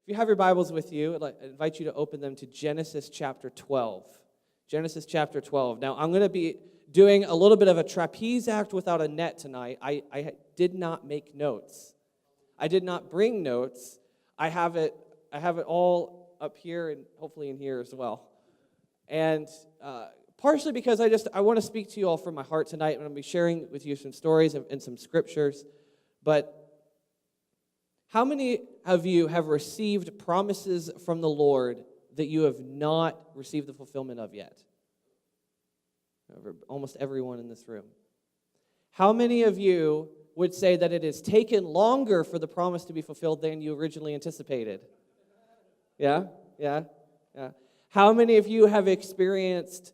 If you have your Bibles with you, I invite you to open them to Genesis chapter 12. Genesis chapter 12. Now, I'm going to be doing a little bit of a trapeze act without a net tonight. I did not make notes. I did not bring notes. I have it all up here and hopefully in here as well. And partially because I want to speak to you all from my heart tonight. I'm going to be sharing with you some stories and some scriptures. But how many of you have received promises from the Lord that you have not received the fulfillment of yet? Almost everyone in this room. How many of you would say that it has taken longer for the promise to be fulfilled than you originally anticipated? Yeah? How many of you have experienced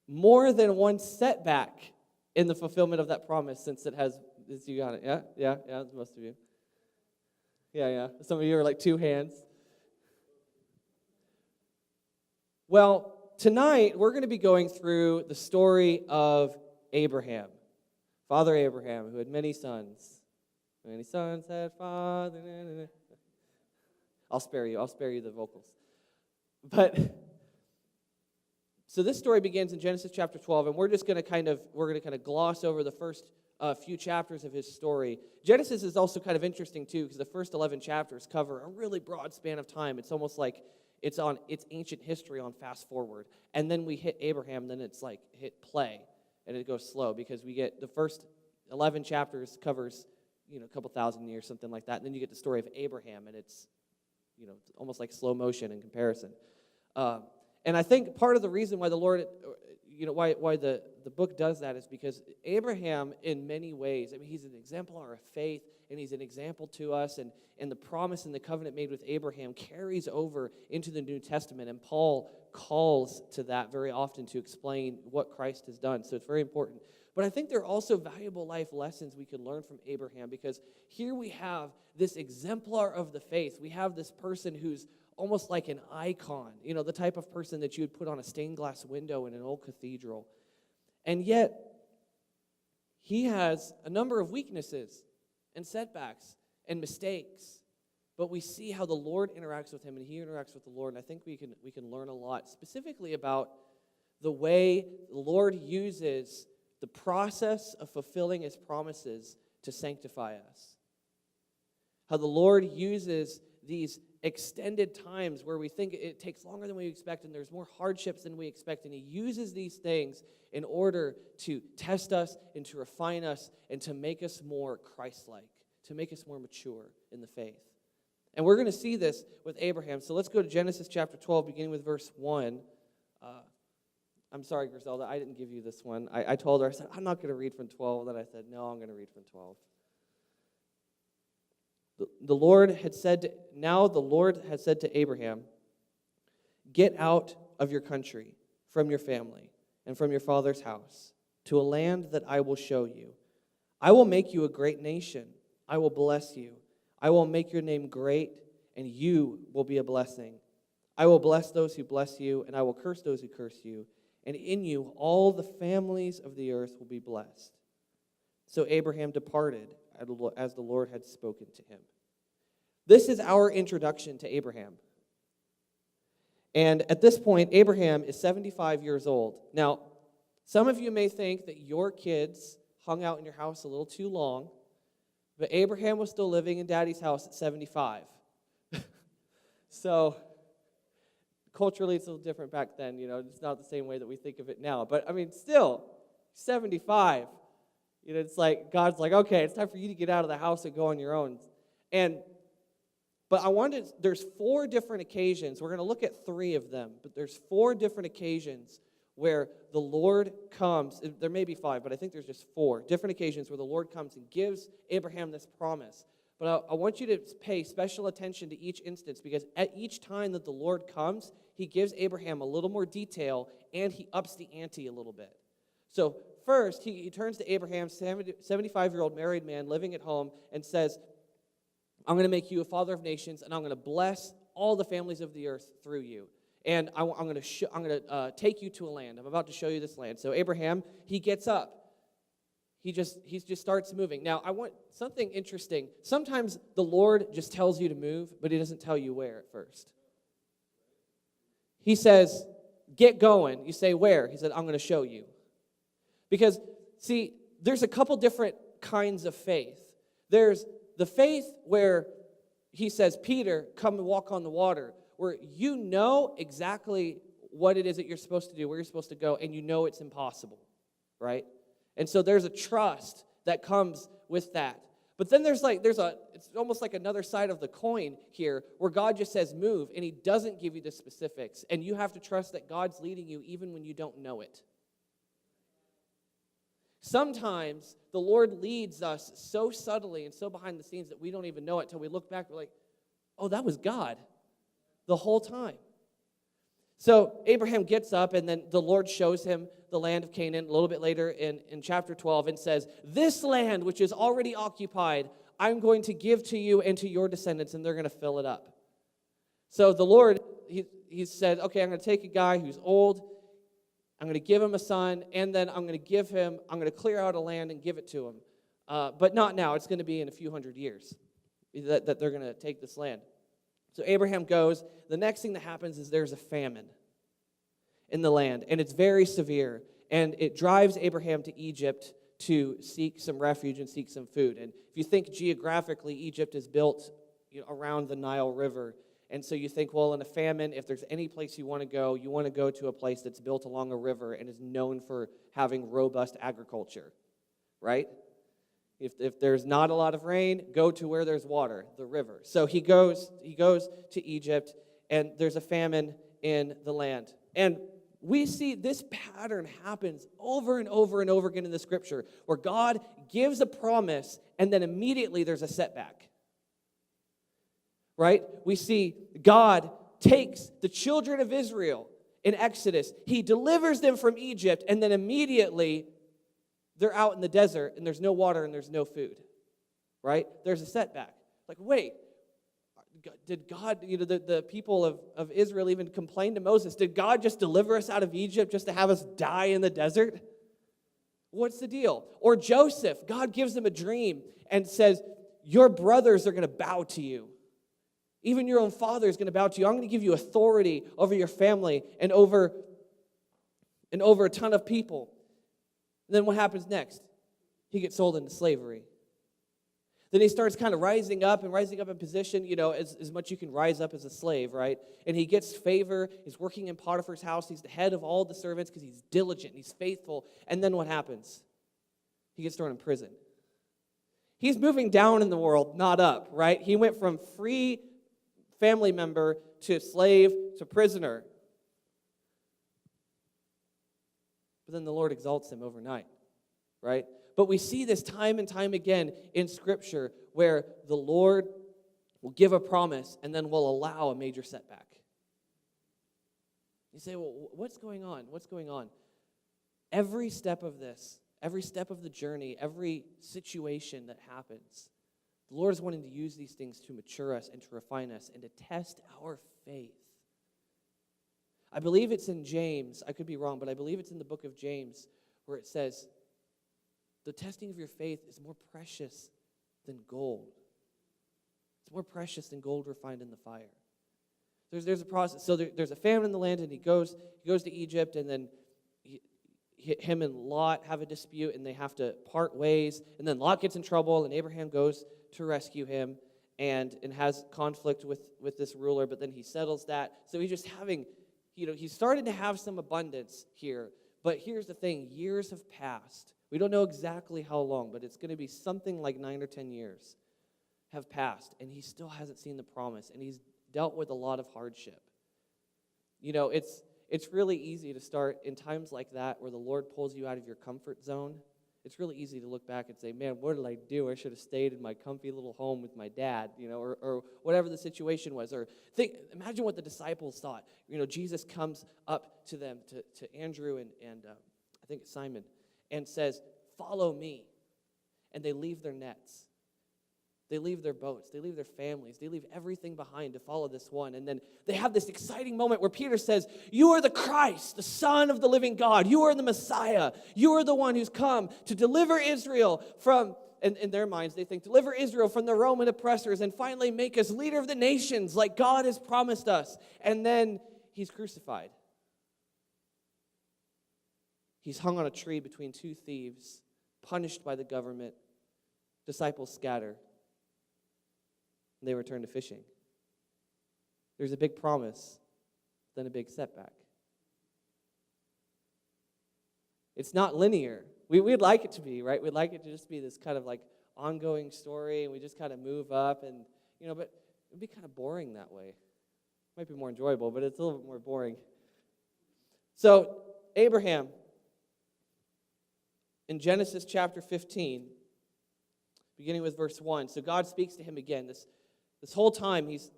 more than one setback in the fulfillment of that promise since you got it? Yeah, most of you. Yeah. Some of you are like two hands. Well, tonight we're going to be going through the story of Abraham. Father Abraham, who had many sons. Many sons had father. I'll spare you the vocals. But so this story begins in Genesis chapter 12, and we're going to kind of gloss over the first few chapters of his story. Genesis is also kind of interesting too, because the first 11 chapters cover a really broad span of time. It's almost like it's ancient history on fast forward, and then we hit Abraham, then it's like hit play, and it goes slow because we get the first 11 chapters covers a couple thousand years, something like that, and then you get the story of Abraham, and it's almost like slow motion in comparison. And I think part of the reason why the Lord, why the book does that is because Abraham, in many ways, he's an exemplar of faith, and he's an example to us, and the promise and the covenant made with Abraham carries over into the New Testament, and Paul calls to that very often to explain what Christ has done, so it's very important. But I think there are also valuable life lessons we can learn from Abraham, because here we have this exemplar of the faith. We have this person who's almost like an icon, the type of person that you would put on a stained glass window in an old cathedral. And yet, he has a number of weaknesses and setbacks and mistakes. But we see how the Lord interacts with him, and he interacts with the Lord. And I think we can learn a lot, specifically about the way the Lord uses the process of fulfilling his promises to sanctify us. How the Lord uses these extended times where we think it takes longer than we expect and there's more hardships than we expect, and he uses these things in order to test us and to refine us and to make us more Christ-like, to make us more mature in the faith. And we're going to see this with Abraham. So let's go to Genesis chapter 12, beginning with verse 1. I'm sorry, Griselda, I didn't give you this one. I told her, I said, I'm not going to read from 12. Then I said, no, I'm going to read from 12. The Lord had said to Abraham, get out of your country, from your family, and from your father's house, to a land that I will show you. I will make you a great nation. I will bless you. I will make your name great, and you will be a blessing. I will bless those who bless you, and I will curse those who curse you. And in you all the families of the earth will be blessed. So Abraham departed as the Lord had spoken to him. This is our introduction to Abraham. And at this point, Abraham is 75 years old. Now, some of you may think that your kids hung out in your house a little too long, but Abraham was still living in Daddy's house at 75. So, culturally, it's a little different back then. It's not the same way that we think of it now. But, still, 75. It's like, God's like, okay, it's time for you to get out of the house and go on your own. But there's 4 different occasions. We're going to look at 3 of them, but there's 4 different occasions where the Lord comes. There may be 5, but I think there's just 4 different occasions where the Lord comes and gives Abraham this promise. But I want you to pay special attention to each instance, because at each time that the Lord comes, he gives Abraham a little more detail, and he ups the ante a little bit. So first, he turns to Abraham, 75-year-old married man living at home, and says, I'm going to make you a father of nations, and I'm going to bless all the families of the earth through you. And I'm going to take you to a land. I'm about to show you this land. So Abraham, he gets up. he just starts moving. Now, I want something interesting. Sometimes the Lord just tells you to move, but he doesn't tell you where at first. He says, get going. You say, where? He said, I'm going to show you. Because, see, there's a couple different kinds of faith. There's the faith where he says, Peter, come and walk on the water, where you know exactly what it is that you're supposed to do, where you're supposed to go, and you know it's impossible, right? And so there's a trust that comes with that. But then it's almost like another side of the coin here, where God just says move, and he doesn't give you the specifics, and you have to trust that God's leading you even when you don't know it. Sometimes the Lord leads us so subtly and so behind the scenes that we don't even know it until we look back, we're like, oh, that was God the whole time. So Abraham gets up, and then the Lord shows him the land of Canaan a little bit later in chapter 12 and says, this land which is already occupied, I'm going to give to you and to your descendants, and they're going to fill it up. So the Lord, he said, okay, I'm going to take a guy who's old, I'm going to give him a son, and then I'm going to clear out a land and give it to him. But not now. It's going to be in a few hundred years that they're going to take this land. So Abraham goes. The next thing that happens is there's a famine in the land, and it's very severe. And it drives Abraham to Egypt to seek some refuge and seek some food. And if you think geographically, Egypt is built around the Nile River. And so you think, well, in a famine, if there's any place you want to go to a place that's built along a river and is known for having robust agriculture, right? If there's not a lot of rain, go to where there's water, the river. So he goes to Egypt, and there's a famine in the land. And we see this pattern happens over and over and over again in the scripture, where God gives a promise, and then immediately there's a setback. Right? We see God takes the children of Israel in Exodus. He delivers them from Egypt, and then immediately they're out in the desert, and there's no water and there's no food. Right? There's a setback. Like, wait, did God, the people of Israel even complain to Moses, did God just deliver us out of Egypt just to have us die in the desert? What's the deal? Or Joseph, God gives him a dream and says, your brothers are going to bow to you. Even your own father is going to bow to you. I'm going to give you authority over your family and over a ton of people. And then what happens next? He gets sold into slavery. Then he starts kind of rising up in position, as much you can rise up as a slave, right? And he gets favor. He's working in Potiphar's house. He's the head of all the servants because he's diligent. He's faithful. And then what happens? He gets thrown in prison. He's moving down in the world, not up, right? He went from free family member to slave to prisoner. But then the Lord exalts him overnight, right? But we see this time and time again in Scripture where the Lord will give a promise and then will allow a major setback. You say, well, what's going on? What's going on? Every step of this, every step of the journey, every situation that happens, the Lord is wanting to use these things to mature us and to refine us and to test our faith. I believe it's in James. I could be wrong, but I believe it's in the book of James where it says, the testing of your faith is more precious than gold. It's more precious than gold refined in the fire. There's a process. So there's a famine in the land, and he goes to Egypt, and then him and Lot have a dispute, and they have to part ways. And then Lot gets in trouble, and Abraham goes to rescue him and has conflict with this ruler, but then he settles that. So he's just having, he's starting to have some abundance here. But here's the thing, years have passed. We don't know exactly how long, but it's going to be something like 9 or 10 years have passed, and he still hasn't seen the promise, and he's dealt with a lot of hardship. It's really easy to start in times like that where the Lord pulls you out of your comfort zone. It's really easy to look back and say, man, what did I do? I should have stayed in my comfy little home with my dad, or whatever the situation was. Or imagine what the disciples thought. Jesus comes up to them, to Andrew and I think it's Simon, and says, follow me. And they leave their nets. They leave their boats. They leave their families. They leave everything behind to follow this one. And then they have this exciting moment where Peter says, you are the Christ, the Son of the living God. You are the Messiah. You are the one who's come to deliver Israel from, and in their minds, they think, deliver Israel from the Roman oppressors and finally make us leader of the nations like God has promised us. And then he's crucified. He's hung on a tree between two thieves, punished by the government. Disciples scatter. They return to fishing. There's a big promise, then a big setback. It's not linear. We'd like it to be, right? We'd like it to just be this kind of like ongoing story, and we just kind of move up, and but it'd be kind of boring that way. Might be more enjoyable, but it's a little bit more boring. So Abraham, in Genesis chapter 15, beginning with verse 1, so God speaks to him again. This whole time, he's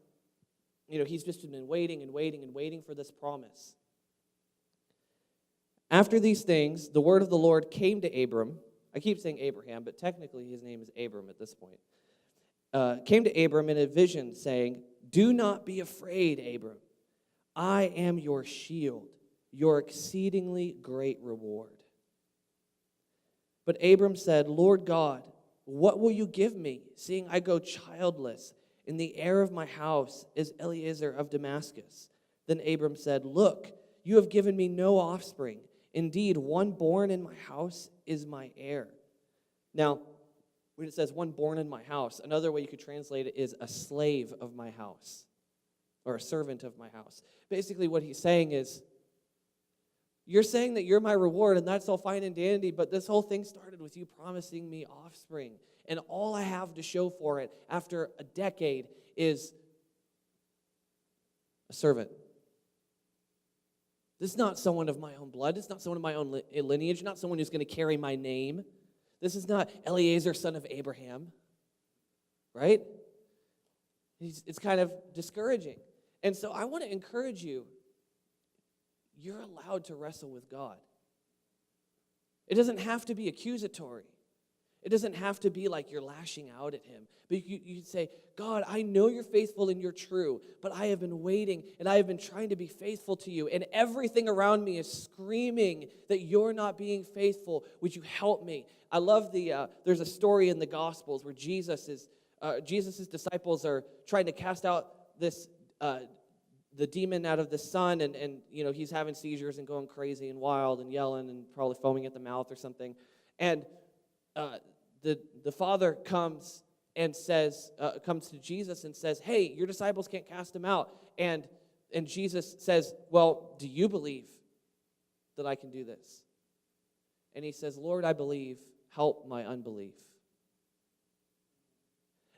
just been waiting and waiting and waiting for this promise. After these things, the word of the Lord came to Abram. I keep saying Abraham, but technically his name is Abram at this point. Came to Abram in a vision, saying, do not be afraid, Abram. I am your shield, your exceedingly great reward. But Abram said, Lord God, what will you give me, seeing I go childless? And the heir of my house is Eliezer of Damascus. Then Abram said, look, you have given me no offspring. Indeed, one born in my house is my heir. Now, when it says one born in my house, another way you could translate it is a slave of my house or a servant of my house. Basically, what he's saying is, you're saying that you're my reward, and that's all fine and dandy, but this whole thing started with you promising me offspring. And all I have to show for it after a decade is a servant. This is not someone of my own blood. This is not someone of my own lineage, not someone who's going to carry my name. This is not Eliezer, son of Abraham. Right? It's kind of discouraging. And so I want to encourage you. You're allowed to wrestle with God. It doesn't have to be accusatory. It doesn't have to be like you're lashing out at him. But you say, God, I know you're faithful and you're true, but I have been waiting and I have been trying to be faithful to you, and everything around me is screaming that you're not being faithful. Would you help me? I love there's a story in the Gospels where Jesus' disciples are trying to cast out the demon out of the son, and he's having seizures and going crazy and wild and yelling and probably foaming at the mouth or something. And the father comes to Jesus and says, hey, your disciples can't cast him out. And Jesus says, well, do you believe that I can do this? And he says, Lord, I believe, help my unbelief.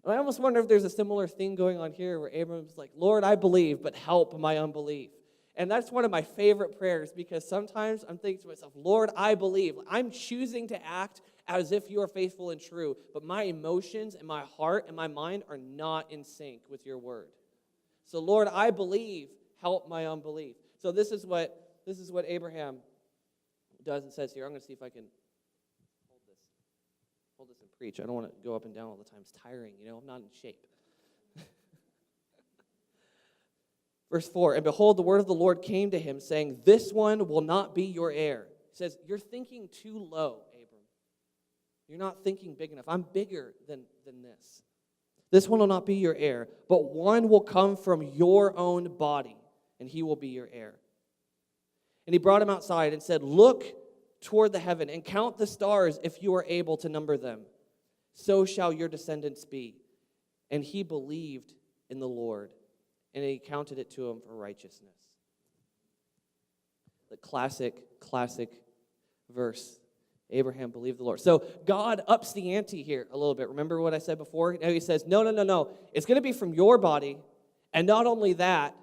And I almost wonder if there's a similar thing going on here where Abram's like, Lord, I believe, but help my unbelief. And that's one of my favorite prayers, because sometimes I'm thinking to myself, Lord, I believe. I'm choosing to act as if you are faithful and true, but my emotions and my heart and my mind are not in sync with your word. So Lord, I believe, help my unbelief. So this is what Abraham does and says here. I'm going to see if I can hold this and preach. I don't want to go up and down all the time. It's tiring, I'm not in shape. Verse 4, and behold, the word of the Lord came to him, saying, this one will not be your heir. He says, you're thinking too low, Abram. You're not thinking big enough. I'm bigger than this. This one will not be your heir, but one will come from your own body, and he will be your heir. And he brought him outside and said, look toward the heaven and count the stars if you are able to number them. So shall your descendants be. And he believed in the Lord, and he counted it to him for righteousness. The classic verse. Abraham believed the Lord. So God ups the ante here a little bit. Remember what I said before? Now he says, no. It's going to be from your body. And not only that,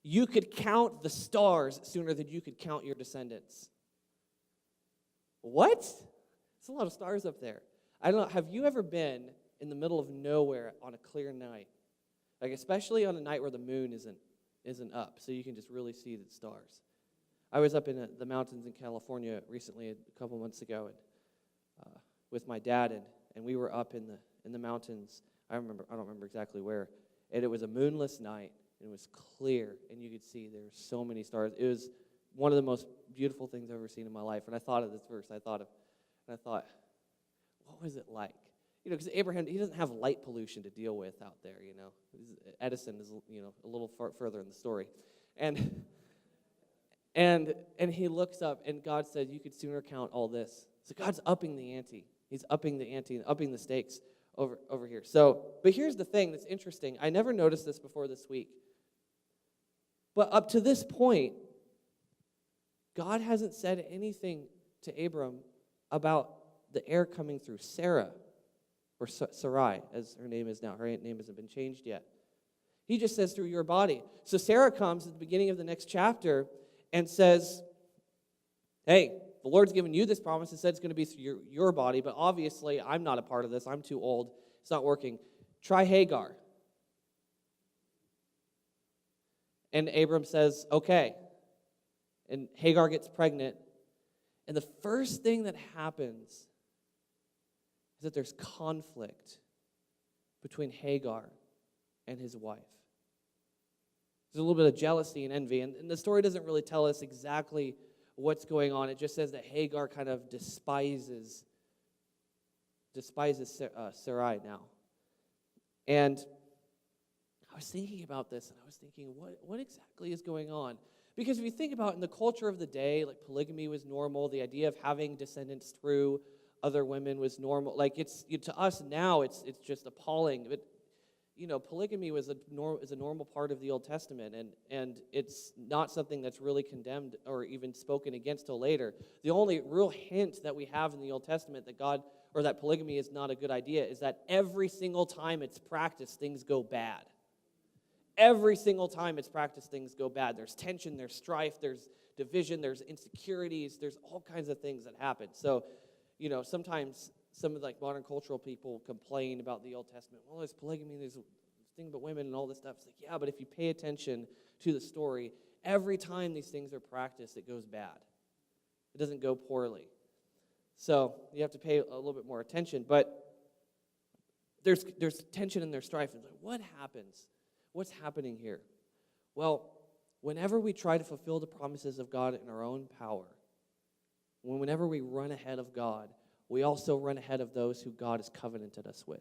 you could count the stars sooner than you could count your descendants. What? There's a lot of stars up there. I don't know. Have you ever been in the middle of nowhere on a clear night? Like especially on a night where the moon isn't up, so you can just really see the stars. I was up in the mountains in California recently, a couple months ago, and with my dad, and we were up in the mountains I don't remember exactly where. And it was a moonless night, and it was clear, and you could see there were so many stars. It was one of the most beautiful things I've ever seen in my life. And I thought of this verse. I thought, what was it like? Because Abraham, he doesn't have light pollution to deal with out there, Edison is, a little further in the story. And he looks up, and God said, you could sooner count all this. So God's upping the ante. He's upping the ante and upping the stakes over here. So, but here's the thing that's interesting. I never noticed this before this week. But up to this point, God hasn't said anything to Abram about the heir coming through Sarah, or Sarai, as her name is now. Her name hasn't been changed yet. He just says through your body. So Sarah comes at the beginning of the next chapter and says, hey, the Lord's given you this promise. It said it's going to be through your body, but obviously I'm not a part of this. I'm too old. It's not working. Try Hagar. And Abram says, okay. And Hagar gets pregnant. And the first thing that happens is that there's conflict between Hagar and his wife. There's a little bit of jealousy and envy. And the story doesn't really tell us exactly what's going on. It just says that Hagar kind of despises Sarai now. And I was thinking about this, and I was thinking, what exactly is going on? Because if you think about it, in the culture of the day, like polygamy was normal. The idea of having descendants through other women was normal. Like to us now, it's just appalling. But polygamy is a normal part of the Old Testament, and it's not something that's really condemned or even spoken against till later. The only real hint that we have in the Old Testament that polygamy is not a good idea is that every single time it's practiced, things go bad. Every single time it's practiced, things go bad. There's tension, there's strife, there's division, there's insecurities, there's all kinds of things that happen. So, sometimes some of modern cultural people complain about the Old Testament. Well, there's polygamy, there's thing about women and all this stuff. It's like, yeah, but if you pay attention to the story, every time these things are practiced, it goes bad. It doesn't go poorly. So you have to pay a little bit more attention. But there's tension and there's strife. It's like, what happens? What's happening here? Well, whenever we try to fulfill the promises of God in our own power, whenever we run ahead of God, we also run ahead of those who God has covenanted us with.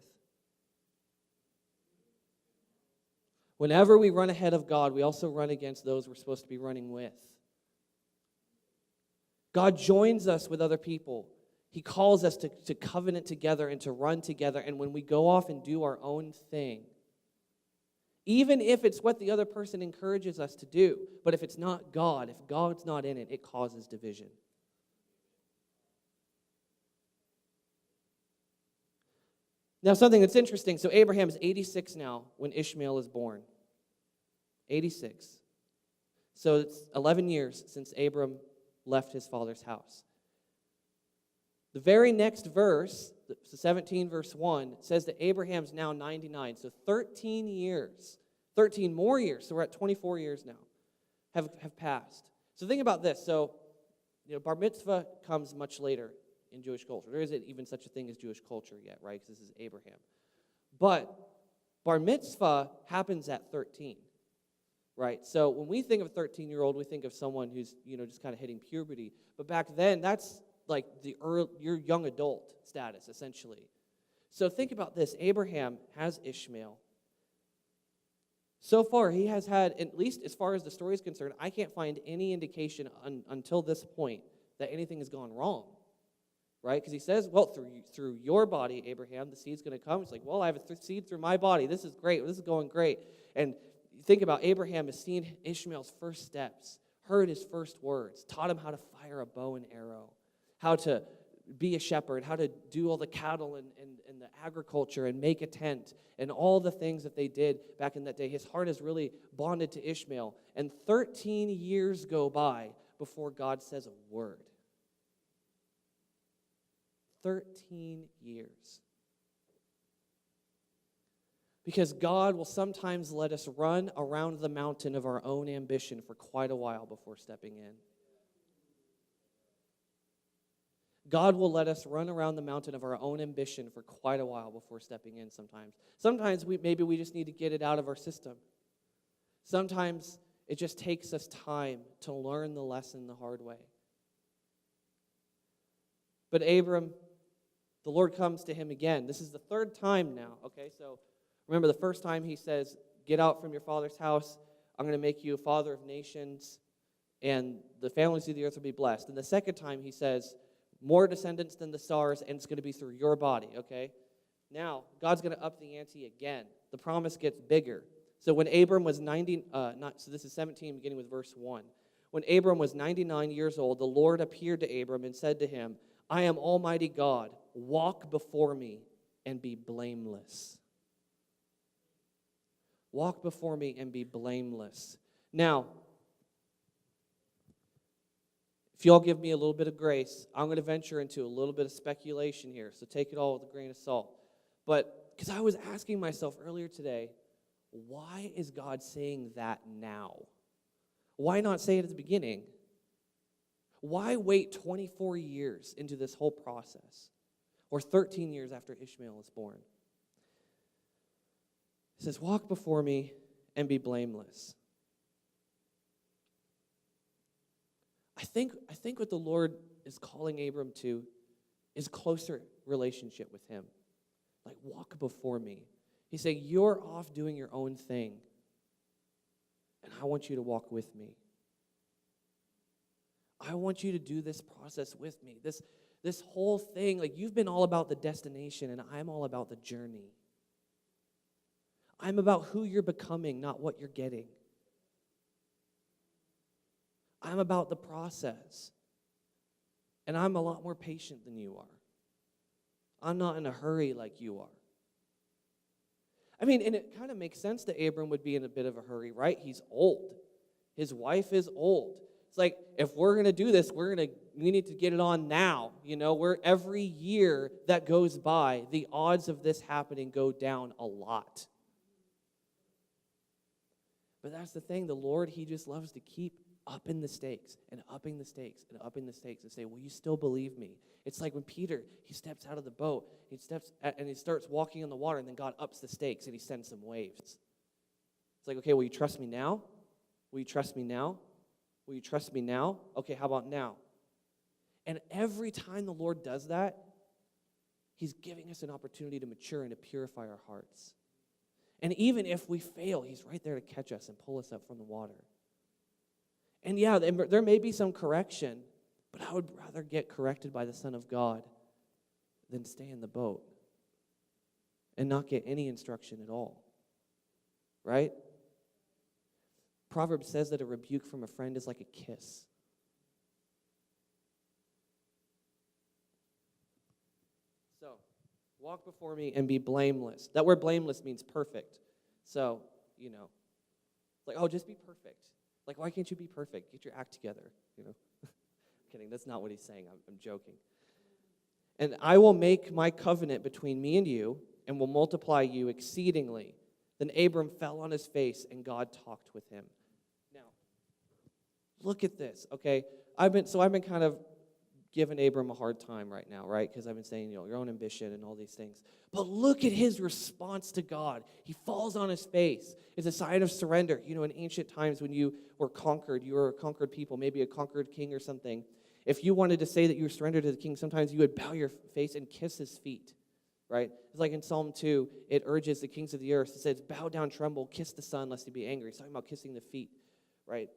Whenever we run ahead of God, we also run against those we're supposed to be running with. God joins us with other people. He calls us to covenant together and to run together. And when we go off and do our own thing, even if it's what the other person encourages us to do, but if it's not God, if God's not in it, it causes division. Now, something that's interesting. So Abraham is 86 now when Ishmael is born. 86. So it's 11 years since Abram left his father's house. The very next verse, 17 verse 1, says that Abraham's now 99. So 13 more years, so we're at 24 years now, have passed. So think about this. So, bar mitzvah comes much later in Jewish culture. There isn't even such a thing as Jewish culture yet, right? Because this is Abraham. But bar mitzvah happens at 13, right? So when we think of a 13-year-old, we think of someone who's, just kind of hitting puberty. But back then, that's like your young adult status, essentially. So think about this. Abraham has Ishmael. So far, he has had, at least as far as the story is concerned, I can't find any indication until this point that anything has gone wrong, right? Because he says, well, through your body, Abraham, the seed's going to come. It's like, well, I have a seed through my body. This is great. This is going great. And think about Abraham has seen Ishmael's first steps, heard his first words, taught him how to fire a bow and arrow, how to be a shepherd, how to do all the cattle and the agriculture and make a tent and all the things that they did back in that day. His heart is really bonded to Ishmael. And 13 years go by before God says a word. 13 years. Because God will sometimes let us run around the mountain of our own ambition for quite a while before stepping in. God will let us run around the mountain of our own ambition for quite a while before stepping in sometimes. Sometimes maybe we just need to get it out of our system. Sometimes it just takes us time to learn the lesson the hard way. But Abram, the Lord comes to him again. This is the third time now, okay? So remember the first time he says, get out from your father's house. I'm going to make you a father of nations, and the families of the earth will be blessed. And the second time he says, more descendants than the stars, and it's going to be through your body, okay? Now, God's going to up the ante again. The promise gets bigger. So when Abram was 90, so this is 17, beginning with verse 1. When Abram was 99 years old, the Lord appeared to Abram and said to him, I am Almighty God. Walk before me and be blameless. Walk before me and be blameless. Now, if y'all give me a little bit of grace, I'm going to venture into a little bit of speculation here, so take it all with a grain of salt. But because I was asking myself earlier today, why is God saying that now? Why not say it at the beginning? Why wait 24 years into this whole process? Or 13 years after Ishmael is born? He says, walk before me and be blameless. I think what the Lord is calling Abram to is closer relationship with him. Like, walk before me. He's saying, you're off doing your own thing, and I want you to walk with me. I want you to do this process with me. This whole thing, like, you've been all about the destination, and I'm all about the journey. I'm about who you're becoming, not what you're getting. I'm about the process. And I'm a lot more patient than you are. I'm not in a hurry like you are. I mean, and it kind of makes sense that Abram would be in a bit of a hurry, right? He's old. His wife is old. It's like, if we're going to do this, we need to get it on now. You know, every year that goes by, the odds of this happening go down a lot. But that's the thing. The Lord, he just loves to keep upping the stakes and upping the stakes and upping the stakes and say, will you still believe me? It's like when Peter, he steps out of the boat, he starts walking on the water, and then God ups the stakes and he sends some waves. It's like, okay, will you trust me now? Will you trust me now? Will you trust me now? Okay, how about now? And every time the Lord does that, he's giving us an opportunity to mature and to purify our hearts. And even if we fail, he's right there to catch us and pull us up from the water. And yeah, there may be some correction, but I would rather get corrected by the Son of God than stay in the boat and not get any instruction at all. Right? Proverbs says that a rebuke from a friend is like a kiss. So, walk before me and be blameless. That word blameless means perfect. So, you know, like, oh, just be perfect. Like, why can't you be perfect? Get your act together, you know. Kidding, that's not what he's saying. I'm joking. And I will make my covenant between me and you, and will multiply you exceedingly. Then Abram fell on his face, and God talked with him. Now, look at this, okay? I've been kind of giving Abram a hard time right now, right? Because I've been saying, you know, your own ambition and all these things. But look at his response to God. He falls on his face. It's a sign of surrender. You know, in ancient times when you were conquered, you were a conquered people, maybe a conquered king or something. If you wanted to say that you surrendered to the king, sometimes you would bow your face and kiss his feet, right? It's like in Psalm 2, it urges the kings of the earth. It says, bow down, tremble, kiss the son, lest he be angry. It's talking about kissing the feet, right?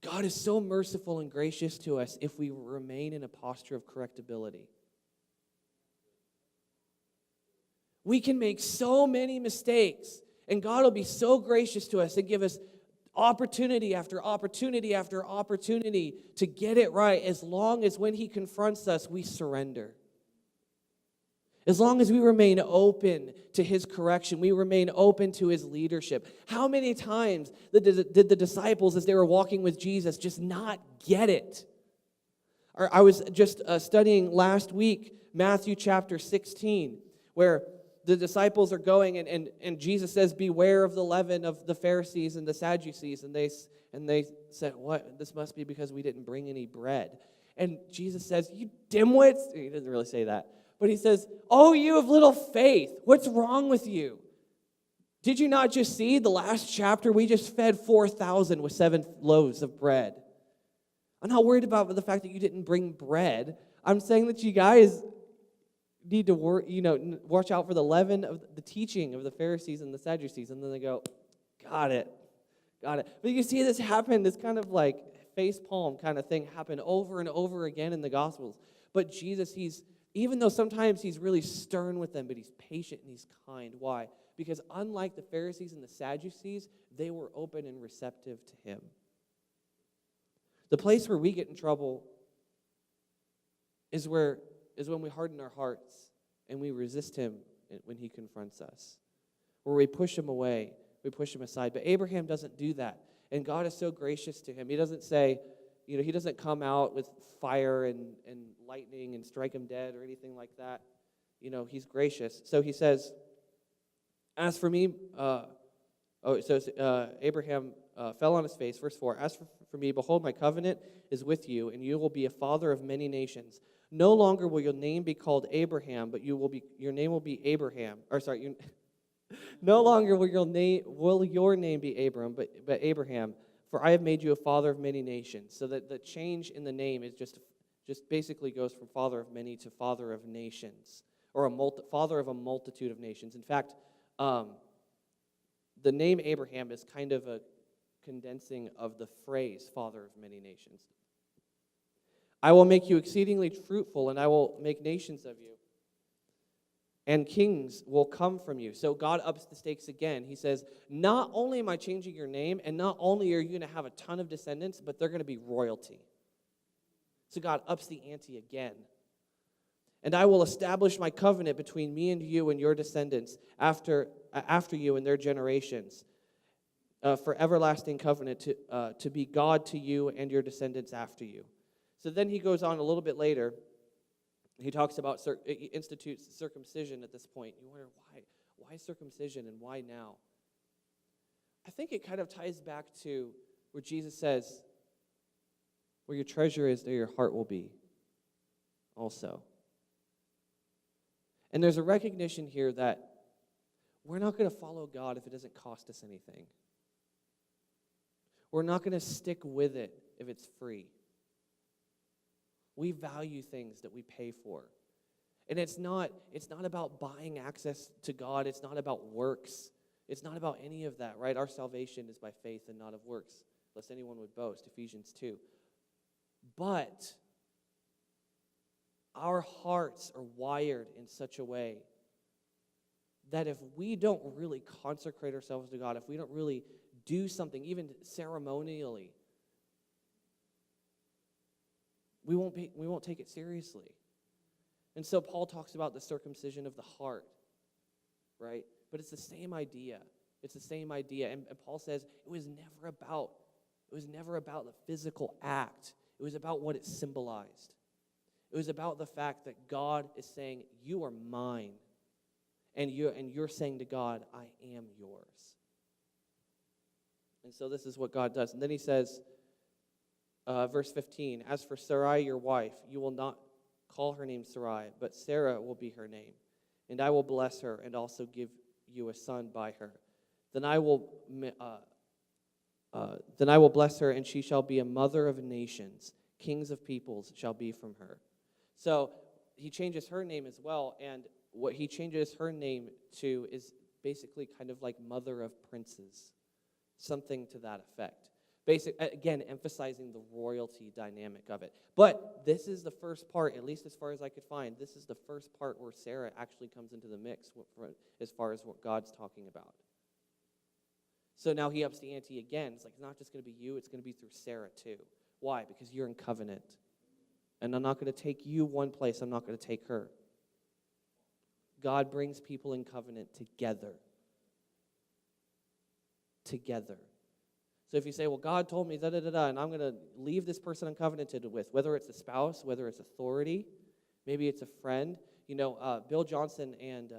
God is so merciful and gracious to us if we remain in a posture of correctability. We can make so many mistakes, and God will be so gracious to us and give us opportunity after opportunity after opportunity to get it right, as long as when he confronts us, we surrender. As long as we remain open to his correction, we remain open to his leadership. How many times did the disciples, as they were walking with Jesus, just not get it? I was just studying last week, Matthew chapter 16, where the disciples are going, and Jesus says, beware of the leaven of the Pharisees and the Sadducees. And they said, what? This must be because we didn't bring any bread. And Jesus says, you dimwits. He doesn't really say that. But he says, oh, you of little faith. What's wrong with you? Did you not just see the last chapter? We just fed 4,000 with 7 loaves of bread. I'm not worried about the fact that you didn't bring bread. I'm saying that you guys need to watch out for the leaven of the teaching of the Pharisees and the Sadducees. And then they go, got it. But you see this happen, this kind of like face palm kind of thing happen over and over again in the Gospels. But Jesus, even though sometimes he's really stern with them, but he's patient and he's kind. Why? Because unlike the Pharisees and the Sadducees, they were open and receptive to him. The place where we get in trouble is when we harden our hearts and we resist him when he confronts us. Where we push him away, we push him aside. But Abraham doesn't do that. And God is so gracious to him. He doesn't say, he doesn't come out with fire and lightning and strike him dead or anything like that. He's gracious. So he says, as for me, Abraham fell on his face, verse 4, as for me, behold, my covenant is with you, and you will be a father of many nations. No longer will your name be called Abraham, but your name will be Abraham. No longer will your name be Abram, but Abraham, for I have made you a father of many nations. So that the change in the name is just basically goes from father of many to father of nations, or father of a multitude of nations. In fact, the name Abraham is kind of a condensing of the phrase father of many nations. I will make you exceedingly fruitful, and I will make nations of you. And kings will come from you. So God ups the stakes again. He says, not only am I changing your name, and not only are you going to have a ton of descendants, but they're going to be royalty. So God ups the ante again. And I will establish my covenant between me and you and your descendants after you and their generations, for everlasting covenant to be God to you and your descendants after you. So then he goes on a little bit later. He talks about, he institutes circumcision at this point. You wonder, why circumcision and why now? I think it kind of ties back to where Jesus says, where your treasure is, there your heart will be also. And there's a recognition here that we're not going to follow God if it doesn't cost us anything. We're not going to stick with it if it's free. We value things that we pay for. And it's not about buying access to God. It's not about works. It's not about any of that, right? Our salvation is by faith and not of works, lest anyone would boast, Ephesians 2. But our hearts are wired in such a way that if we don't really consecrate ourselves to God, if we don't really do something, even ceremonially, we won't take it seriously. And so Paul talks about the circumcision of the heart, right? But it's the same idea. It's the same idea. And Paul says it was never about the physical act. It was about what it symbolized. It was about the fact that God is saying, you are mine. And you're saying to God, I am yours. And so this is what God does. And then he says, verse 15, as for Sarai, your wife, you will not call her name Sarai, but Sarah will be her name. And I will bless her and also give you a son by her. Then I will bless her, and she shall be a mother of nations. Kings of peoples shall be from her. So he changes her name as well, and what he changes her name to is basically kind of like mother of princes, something to that effect. Again, emphasizing the royalty dynamic of it. But this is the first part, at least as far as I could find, this is the first part where Sarah actually comes into the mix as far as what God's talking about. So now he ups the ante again. It's like, it's not just going to be you, it's going to be through Sarah too. Why? Because you're in covenant. And I'm not going to take you one place, I'm not going to take her. God brings people in covenant together. Together. So if you say, well, God told me da-da-da-da, and I'm going to leave this person I'm covenanted with, whether it's a spouse, whether it's authority, maybe it's a friend. You know, Bill Johnson and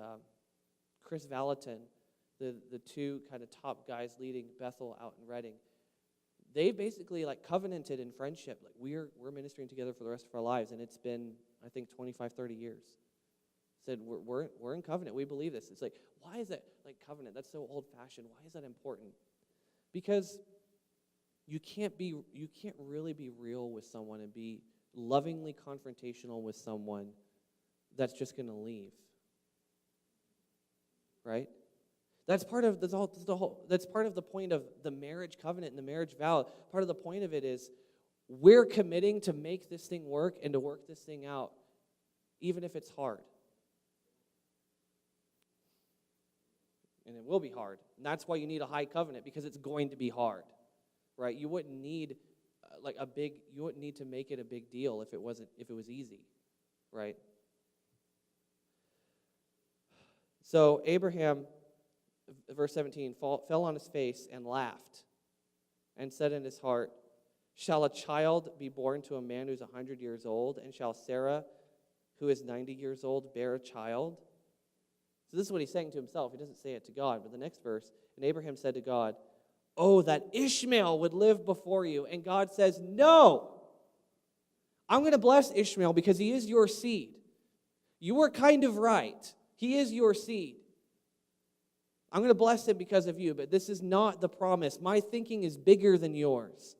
Chris Valentin, the two kind of top guys leading Bethel out in Reading, they basically like covenanted in friendship. Like we're ministering together for the rest of our lives, and it's been, I think, 25, 30 years. Said we're in covenant. We believe this. It's like, why is that like covenant? That's so old-fashioned. Why is that important? Because you can't really be real with someone and be lovingly confrontational with someone that's just going to leave. Right? That's part of that's part of the point of the marriage covenant and the marriage vow. Part of the point of it is we're committing to make this thing work and to work this thing out, even if it's hard. And it will be hard. And that's why you need a high covenant, because it's going to be hard. Right? You wouldn't need you wouldn't need to make it a big deal if it was easy. Right? So Abraham, verse 17, fell on his face and laughed and said in his heart, shall a child be born to a man who's 100 years old, and shall Sarah, who is 90 years old, bear a child? So this is what he's saying to himself. He doesn't say it to God. But the next verse, and Abraham said to God, oh, that Ishmael would live before you. And God says, no, I'm going to bless Ishmael because he is your seed. You were kind of right. He is your seed. I'm going to bless him because of you, but this is not the promise. My thinking is bigger than yours.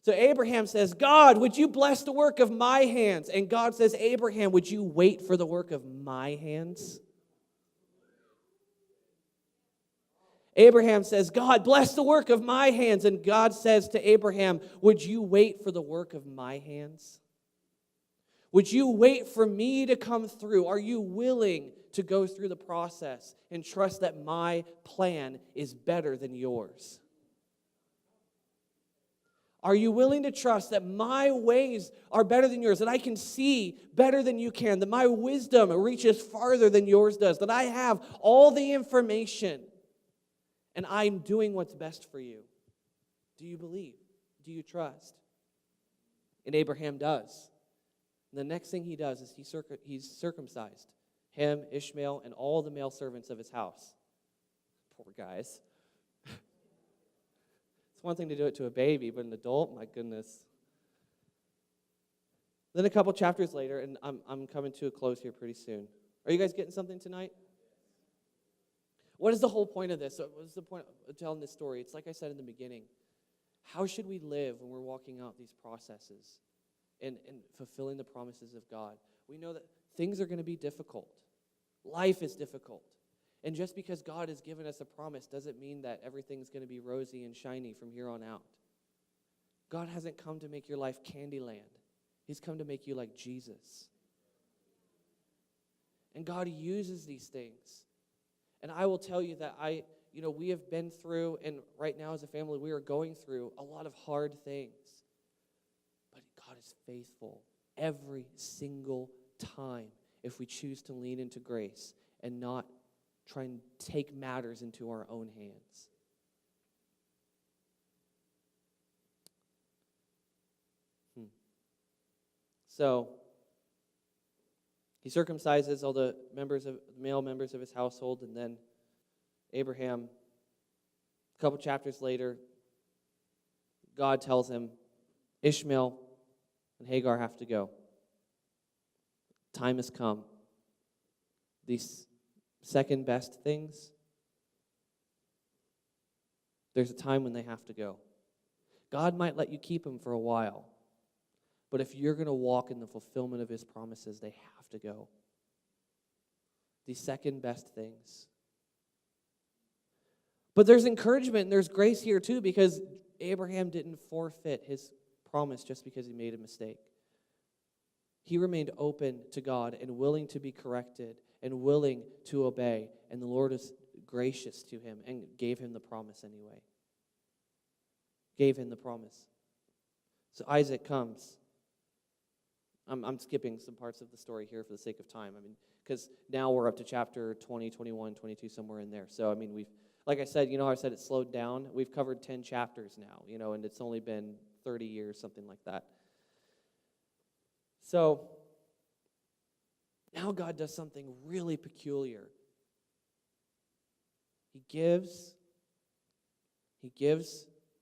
So Abraham says, God, would you bless the work of my hands? And God says, Abraham, would you wait for the work of my hands? Abraham says, God, bless the work of my hands. And God says to Abraham, would you wait for the work of my hands? Would you wait for me to come through? Are you willing to go through the process and trust that my plan is better than yours? Are you willing to trust that my ways are better than yours, that I can see better than you can, that my wisdom reaches farther than yours does, that I have all the information and I'm doing what's best for you? Do you believe? Do you trust? And Abraham does. The next thing he does is he's circumcised him, Ishmael, and all the male servants of his house. Poor guys. It's one thing to do it to a baby, but an adult, my goodness. Then a couple chapters later, and I'm coming to a close here pretty soon. Are you guys getting something tonight? What is the whole point of this? What is the point of telling this story? It's like I said in the beginning. How should we live when we're walking out these processes and fulfilling the promises of God? We know that things are going to be difficult. Life is difficult. And just because God has given us a promise doesn't mean that everything's going to be rosy and shiny from here on out. God hasn't come to make your life Candyland. He's come to make you like Jesus. And God uses these things. And I will tell you that we have been through, and right now as a family, we are going through a lot of hard things. But God is faithful every single time if we choose to lean into grace and not try and take matters into our own hands. So, he circumcises all the male members of his household, and then Abraham, a couple chapters later, God tells him, Ishmael and Hagar have to go. Time has come. These second best things, there's a time when they have to go. God might let you keep them for a while, but if you're going to walk in the fulfillment of his promises, they have to go. These second best things. But there's encouragement and there's grace here too, because Abraham didn't forfeit his promise just because he made a mistake. He remained open to God and willing to be corrected and willing to obey. And the Lord is gracious to him and gave him the promise anyway. Gave him the promise. So Isaac comes. I'm skipping some parts of the story here for the sake of time. Because now we're up to chapter 20, 21, 22, somewhere in there. So, like I said, I said it slowed down. We've covered 10 chapters now, and it's only been 30 years, something like that. So, now God does something really peculiar. He gives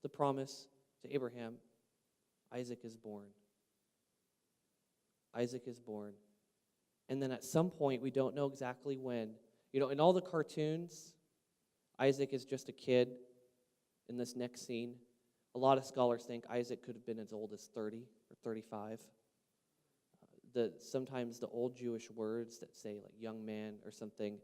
the promise to Abraham, Isaac is born. Isaac is born. And then at some point, we don't know exactly when. In all the cartoons, Isaac is just a kid in this next scene. A lot of scholars think Isaac could have been as old as 30 or 35. Sometimes the old Jewish words that say like young man or something,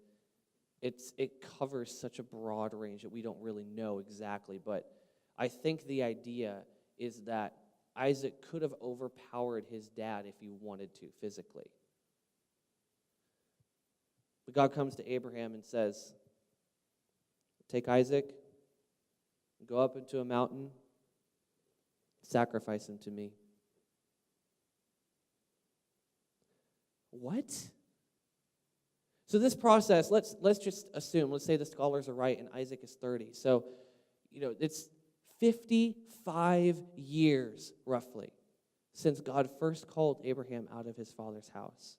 it covers such a broad range that we don't really know exactly. But I think the idea is that Isaac could have overpowered his dad if he wanted to physically. But God comes to Abraham and says, take Isaac, go up into a mountain, sacrifice him to me. What? So this process, let's just assume, let's say the scholars are right and Isaac is 30. So, it's 55 years, roughly, since God first called Abraham out of his father's house.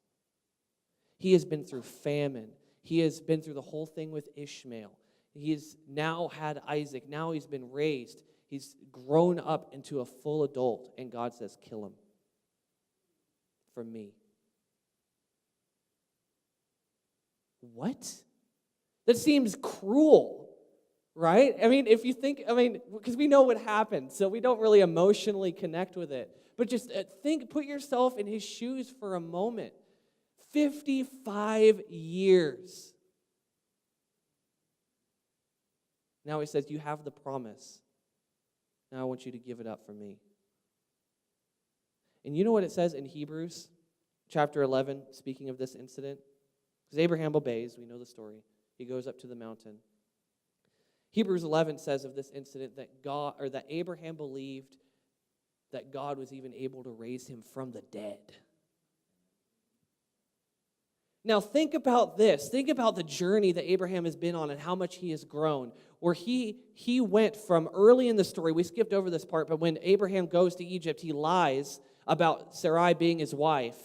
He has been through famine. He has been through the whole thing with Ishmael. He's now had Isaac. Now he's been raised. He's grown up into a full adult, and God says, kill him for me. What? That seems cruel, right? If you think, because we know what happened, so we don't really emotionally connect with it. But just put yourself in his shoes for a moment. 55 years. Now he says, you have the promise. Now I want you to give it up for me. And you know what it says in Hebrews chapter 11, speaking of this incident? Because Abraham obeys, we know the story. He goes up to the mountain. Hebrews 11 says of this incident that Abraham believed that God was even able to raise him from the dead. Now think about this. Think about the journey that Abraham has been on and how much he has grown. Where he went from early in the story, we skipped over this part, but when Abraham goes to Egypt, he lies about Sarai being his wife,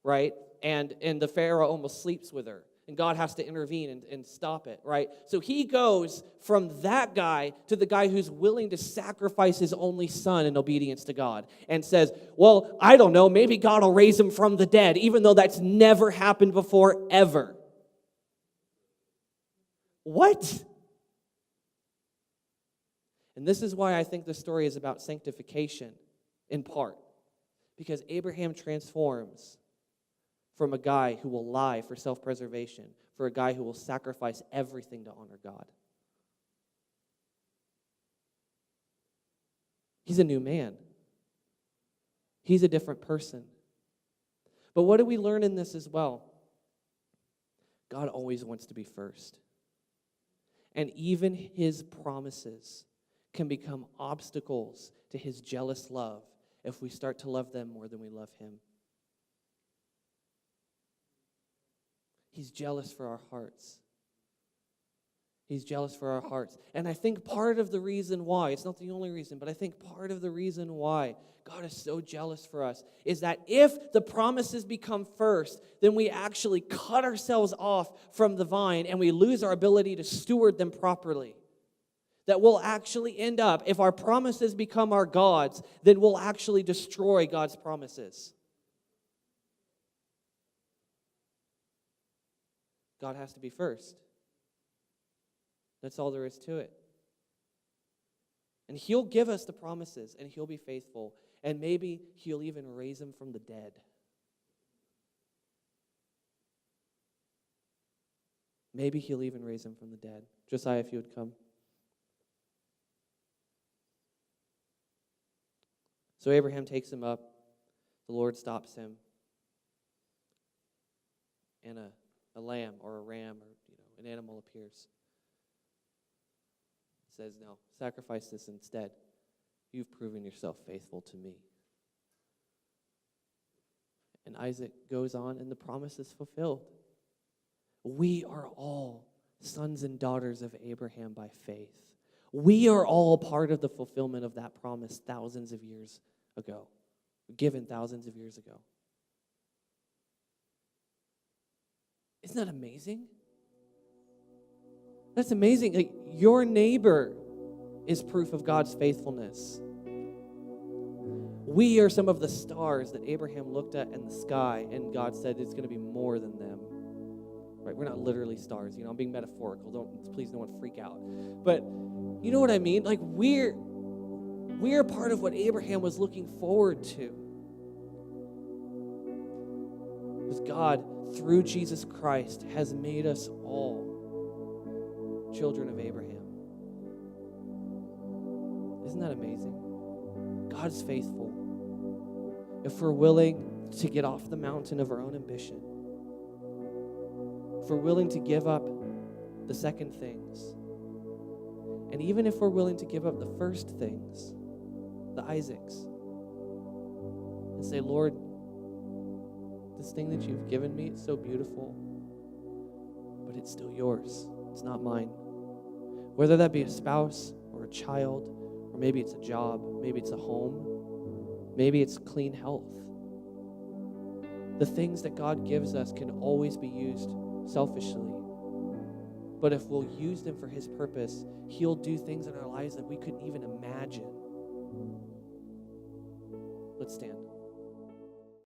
right? And the Pharaoh almost sleeps with her. And God has to intervene and stop it, right? So he goes from that guy to the guy who's willing to sacrifice his only son in obedience to God and says, well, I don't know, maybe God will raise him from the dead, even though that's never happened before, ever. What? And this is why I think the story is about sanctification, in part. Because Abraham transforms from a guy who will lie for self-preservation, for a guy who will sacrifice everything to honor God. He's a new man. He's a different person. But what do we learn in this as well? God always wants to be first. And even his promises can become obstacles to his jealous love if we start to love them more than we love him. He's jealous for our hearts. He's jealous for our hearts. And I think part of the reason why, it's not the only reason, but I think part of the reason why God is so jealous for us is that if the promises become first, then we actually cut ourselves off from the vine and we lose our ability to steward them properly. That we'll actually end up, if our promises become our gods, then we'll actually destroy God's promises. God has to be first. That's all there is to it. And he'll give us the promises, and he'll be faithful, and maybe he'll even raise him from the dead. Maybe he'll even raise him from the dead. Josiah, if you would come. So Abraham takes him up. The Lord stops him. And a lamb or a ram or an animal appears. Says, no, sacrifice this instead. You've proven yourself faithful to me. And Isaac goes on and the promise is fulfilled. We are all sons and daughters of Abraham by faith. We are all part of the fulfillment of that promise thousands of years ago, given thousands of years ago. Isn't that amazing? That's amazing. Like, your neighbor is proof of God's faithfulness. We are some of the stars that Abraham looked at in the sky, and God said it's going to be more than them. Right? We're not literally stars. I'm being metaphorical. Please no one freak out. But you know what I mean? Like we're part of what Abraham was looking forward to. Because God, through Jesus Christ, has made us all children of Abraham. Isn't that amazing? God's faithful. If we're willing to get off the mountain of our own ambition, if we're willing to give up the second things, and even if we're willing to give up the first things, the Isaacs, and say, Lord, this thing that you've given me, it's so beautiful, but it's still yours. It's not mine. Whether that be a spouse or a child, or maybe it's a job, maybe it's a home, maybe it's clean health. The things that God gives us can always be used selfishly. But if we'll use them for His purpose, He'll do things in our lives that we couldn't even imagine. Let's stand.